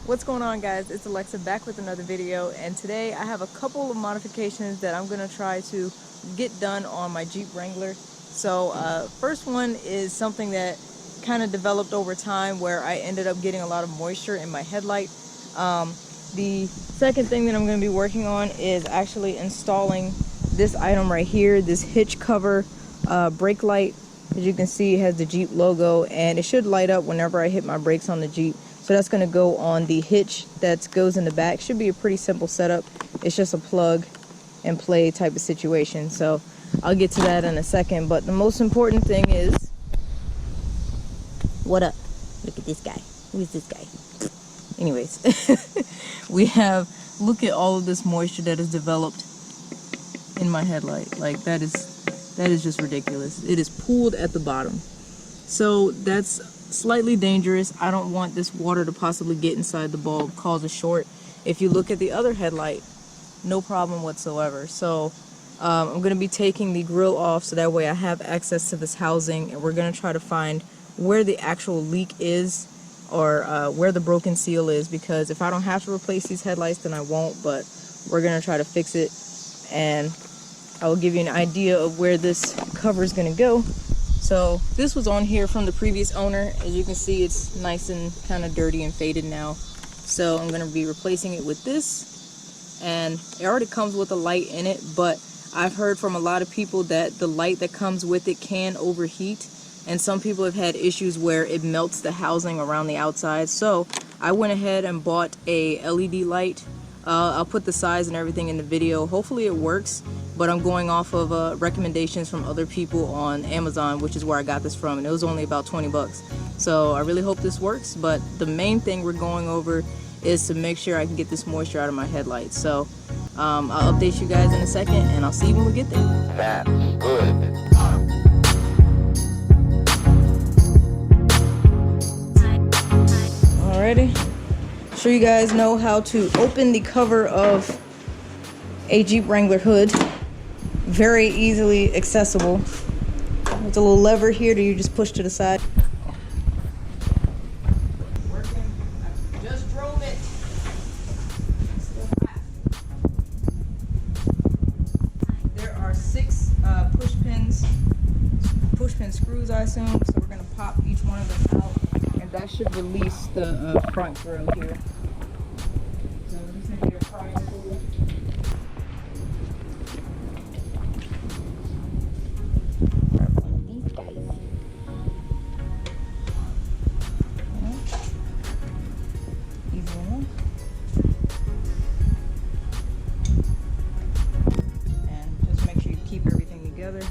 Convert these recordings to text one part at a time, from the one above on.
What's going on, guys? It's Alexa back with another video, and today I have a couple of modifications that I'm going to try to get done on my Jeep Wrangler. So first one is something that kind of developed over time where I ended up getting a lot of moisture in my headlight. The second thing that I'm going to be working on is actually installing this item right here, this Hitch cover brake light. As you can see, it has the Jeep logo and it should light up whenever I hit my brakes on the Jeep. So that's going to go on the hitch that goes in the back. Should be a pretty simple setup. It's just a plug and play type of situation. So I'll get to that in a second. But the most important thing is, what up? Look at this guy. Who is this guy? Anyways, look at all of this moisture that is developed in my headlight. Like that is just ridiculous. It is pooled at the bottom. So that's slightly dangerous. I don't want this water to possibly get inside the bulb, cause a short. If you look at the other headlight, no problem whatsoever. So I'm going to be taking the grill off so that way I have access to this housing, and we're going to try to find where the actual leak is, or where the broken seal is, because if I don't have to replace these headlights then I won't, but we're going to try to fix it, and I will give you an idea of where this cover is going to go. So this was on here from the previous owner. As you can see, it's nice and kind of dirty and faded now. So I'm going to be replacing it with this. And it already comes with a light in it, but I've heard from a lot of people that the light that comes with it can overheat. And some people have had issues where it melts the housing around the outside. So I went ahead and bought a LED light. I'll put the size and everything in the video. Hopefully it works, but I'm going off of recommendations from other people on Amazon, which is where I got this from, and it was only about 20 bucks. So I really hope this works, but the main thing we're going over is to make sure I can get this moisture out of my headlights. So I'll update you guys in a second, and I'll see you when we get there. That's good. Alrighty. So you guys know how to open the cover of a Jeep Wrangler hood. Very easily accessible. There's a little lever here that you just push to the side. Working. I just drove it. Still hot. There are 6 push pin screws, I assume. So we're gonna pop each one of them out. That should release the front grill here. So this is your front grill. These guys. Easy enough. And just make sure you keep everything together.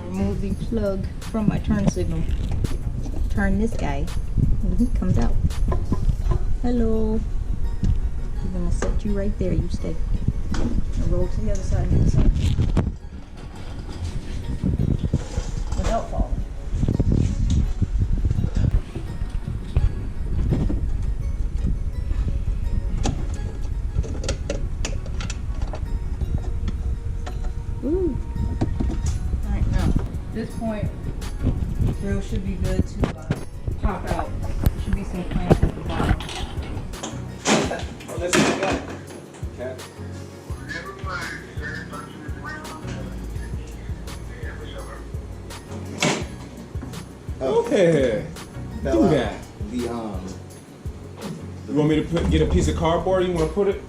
Remove the plug from my turn signal. Turn this guy and he comes out. Hello. I'm gonna set you right there. You stay. And roll to the other side. Without falling. Ooh. At this point, the grill should be good to pop out. There should be some clamps at the bottom. Oh, that's what I got. Okay. Okay. Do that. You want me to get a piece of cardboard? You want to put it?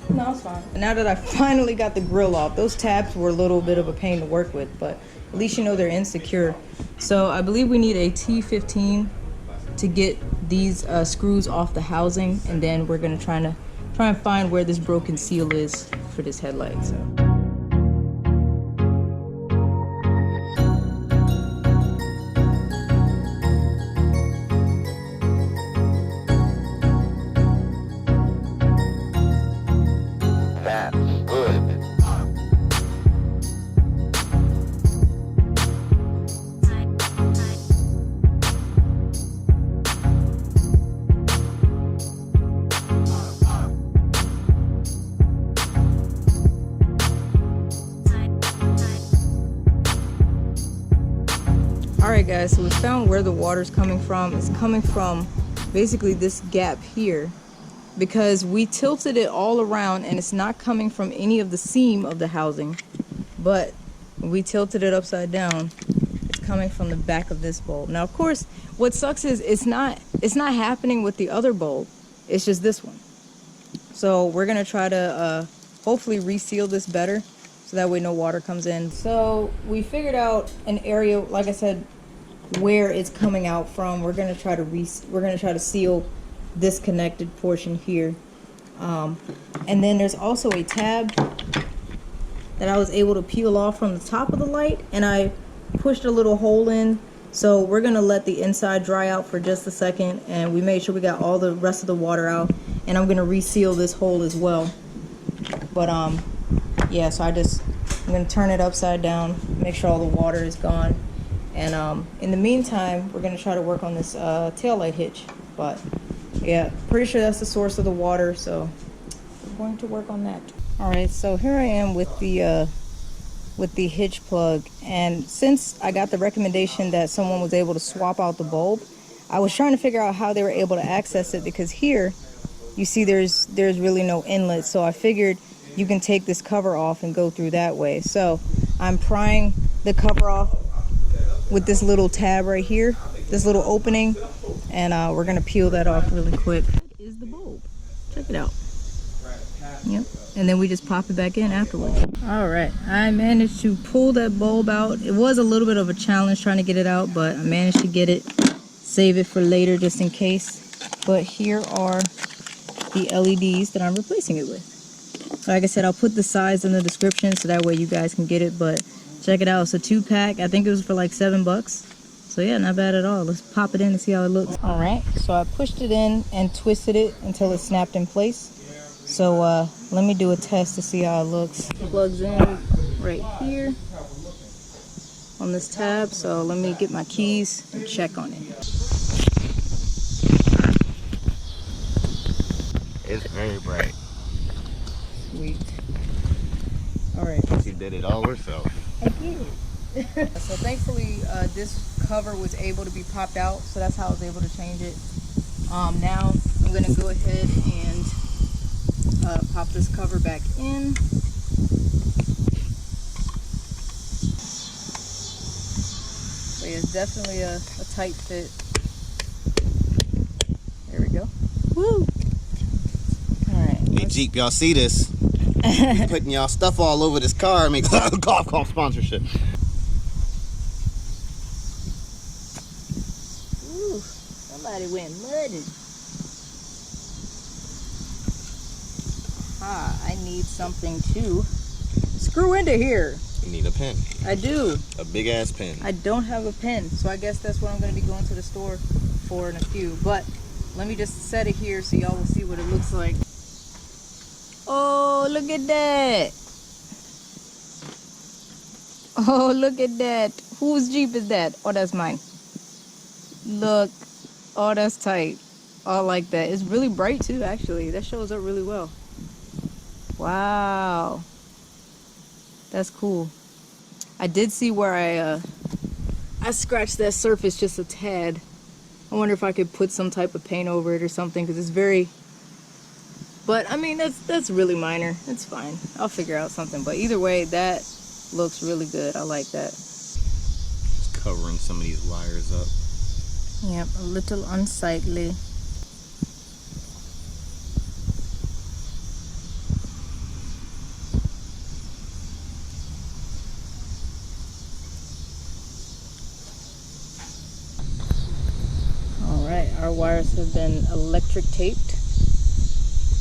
No, it's fine. Now that I finally got the grill off, those tabs were a little bit of a pain to work with, but at least you know they're insecure. So I believe we need a T15 to get these screws off the housing, and then we're gonna try and find where this broken seal is for this headlight. So. That's good. Alright guys, so we found where the water's coming from. It's coming from basically this gap here, because we tilted it all around and it's not coming from any of the seam of the housing, but we tilted it upside down. It's coming from the back of this bulb. Now of course what sucks is it's not happening with the other bulb, it's just this one. So we're gonna try to hopefully reseal this better so that way no water comes in. So we figured out an area, like I said, where it's coming out from. We're gonna try to seal this connected portion here, and then there's also a tab that I was able to peel off from the top of the light, and I pushed a little hole in. So we're gonna let the inside dry out for just a second, and we made sure we got all the rest of the water out, and I'm gonna reseal this hole as well. But yeah, so I'm gonna turn it upside down, make sure all the water is gone, and in the meantime we're gonna try to work on this taillight hitch. But yeah, pretty sure that's the source of the water, so we're going to work on that. All right, so here I am with the hitch plug, and since I got the recommendation that someone was able to swap out the bulb, I was trying to figure out how they were able to access it, because here you see there's really no inlet. So I figured you can take this cover off and go through that way. So I'm prying the cover off with this little tab right here, this little opening, and we're gonna peel that off really quick. That is the bulb. Check it out. Yep. And then we just pop it back in afterwards. All right, I managed to pull that bulb out. It was a little bit of a challenge trying to get it out, but I managed to get it, save it for later just in case. But here are the LEDs that I'm replacing it with. Like I said, I'll put the size in the description so that way you guys can get it, but check it out. It's a 2-pack. I think it was for like $7. So yeah, not bad at all. Let's pop it in and see how it looks. All right, so I pushed it in and twisted it until it snapped in place. So let me do a test to see how it looks. Plugs in right here on this tab. So let me get my keys and check on it. It's very bright. Sweet. All right. She did it all herself. I did. So thankfully this cover was able to be popped out, so that's how I was able to change it. Now I'm gonna go ahead and pop this cover back in. So yeah, it's definitely a tight fit. There we go. Woo! Alright. Hey Jeep, y'all see this? We putting y'all stuff all over this car. Make golf call sponsorship. Ooh, somebody went mudding. I need something to screw into here. You need a pen. I do. A big ass pen. I don't have a pen, so I guess that's what I'm going to be going to the store for in a few. But let me just set it here so y'all will see what it looks like. Oh, look at that. Oh, look at that. Whose Jeep is that? Oh, that's mine. Look. Oh, that's tight. Oh, I like that. It's really bright too, actually. That shows up really well. Wow. That's cool. I did see where I scratched that surface just a tad. I wonder if I could put some type of paint over it or something, because it's very... But, I mean, that's really minor. It's fine. I'll figure out something. But either way, that looks really good. I like that. Just covering some of these wires up. Yep, a little unsightly. our wires have been electric taped,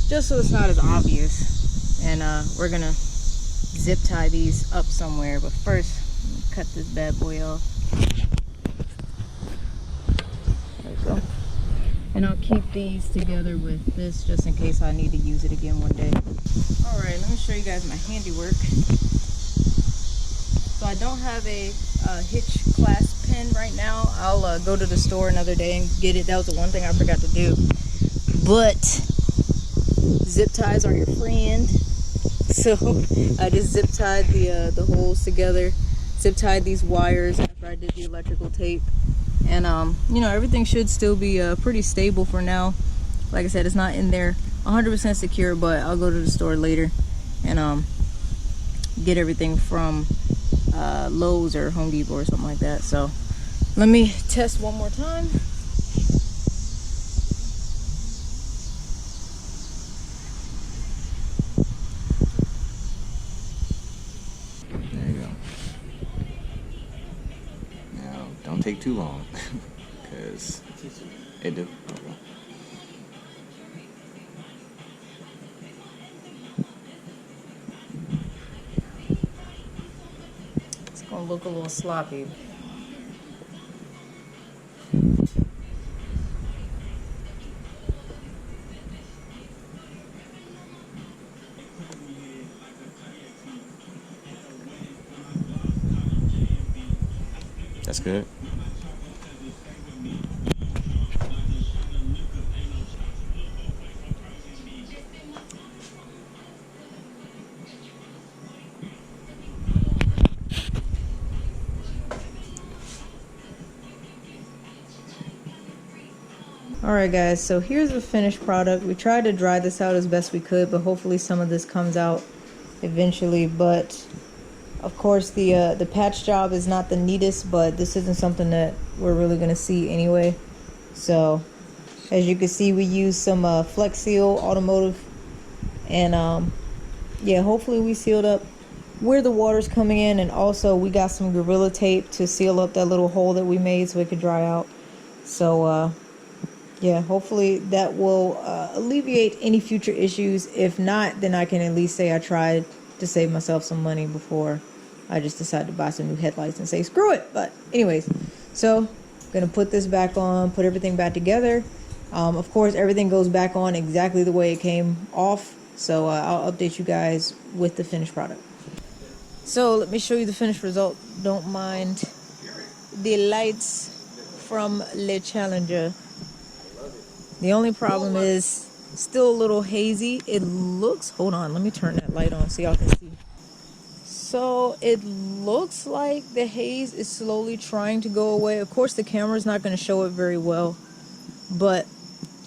just so it's not as obvious. And we're gonna zip tie these up somewhere, but first cut this bad boy off. There we go. And I'll keep these together with this just in case I need to use it again one day. All right, let me show you guys my handiwork. So I don't have a Hitch clasp pin right now. I'll go to the store another day and get it. That was the one thing I forgot to do. But zip ties are your friend. So I just zip tied the holes together, zip tied these wires after I did the electrical tape, and you know, everything should still be pretty stable for now. Like I said, it's not in there 100% secure, but I'll go to the store later and get everything from Lowe's or Home Depot or something like that. So let me test one more time. Don't take too long, because it do. Okay. It's gonna look a little sloppy. That's good. Alright guys, so here's the finished product. We tried to dry this out as best we could, but hopefully some of this comes out eventually. But of course the patch job is not the neatest, but this isn't something that we're really going to see anyway. So as you can see, we use some Flex Seal Automotive, and yeah, hopefully we sealed up where the water's coming in, and also we got some Gorilla Tape to seal up that little hole that we made so it could dry out. So yeah, hopefully that will alleviate any future issues. If not, then I can at least say I tried to save myself some money before I just decided to buy some new headlights and say screw it. But anyways, so gonna put this back on, put everything back together. Of course, everything goes back on exactly the way it came off. So I'll update you guys with the finished product. So let me show you the finished result. Don't mind the lights from Le Challenger. The only problem is still a little hazy. It looks, hold on, let me turn that light on so y'all can see. So it looks like the haze is slowly trying to go away. Of course, the camera's not going to show it very well, but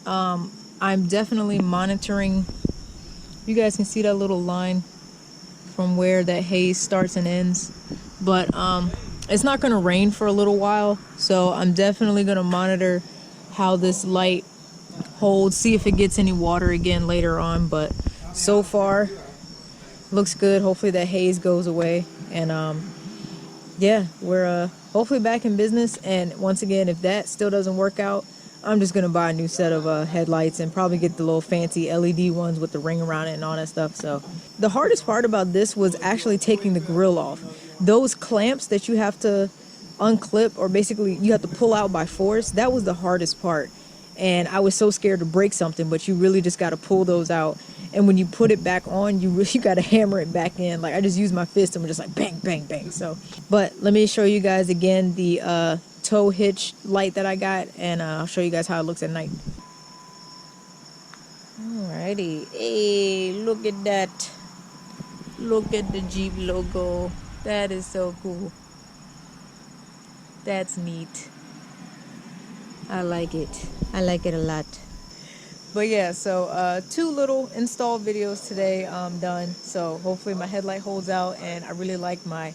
I'm definitely monitoring. You guys can see that little line from where that haze starts and ends. But it's not going to rain for a little while, so I'm definitely going to monitor how this light holds, see if it gets any water again later on. But so far looks good. Hopefully that haze goes away, and yeah, we're hopefully back in business. And once again, if that still doesn't work out, I'm just gonna buy a new set of headlights and probably get the little fancy LED ones with the ring around it and all that stuff. So the hardest part about this was actually taking the grill off. Those clamps that you have to unclip, or basically you have to pull out by force, that was the hardest part. And I was so scared to break something, but you really just got to pull those out. And when you put it back on, you really got to hammer it back in. Like, I just used my fist and was just like bang, bang, bang. So, but let me show you guys again the tow hitch light that I got, and I'll show you guys how it looks at night. Alrighty. Hey, look at that. Look at the Jeep logo. That is so cool. That's neat. I like it. I like it a lot. But yeah, so 2 little install videos today done. So hopefully my headlight holds out, and I really like my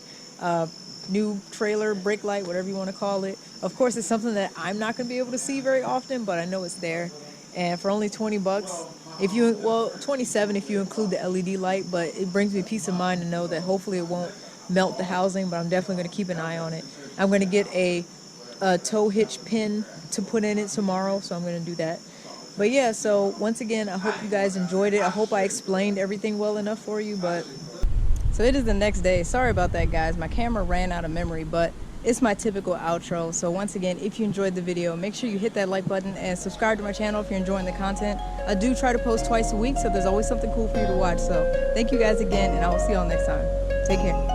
new trailer brake light, whatever you want to call it. Of course, it's something that I'm not going to be able to see very often, but I know it's there. And for only 20 bucks, if you, well, 27 if you include the LED light, but it brings me peace of mind to know that hopefully it won't melt the housing, but I'm definitely going to keep an eye on it. I'm going to get a a tow hitch pin to put in it tomorrow, so I'm gonna do that. But yeah, so once again, I hope you guys enjoyed it. I hope I explained everything well enough for you. But so it is the next day. Sorry about that, guys. My camera ran out of memory, but it's my typical outro. So once again, if you enjoyed the video, make sure you hit that like button and subscribe to my channel if you're enjoying the content. I do try to post twice a week, so there's always something cool for you to watch. So thank you guys again, and I will see y'all next time. Take care.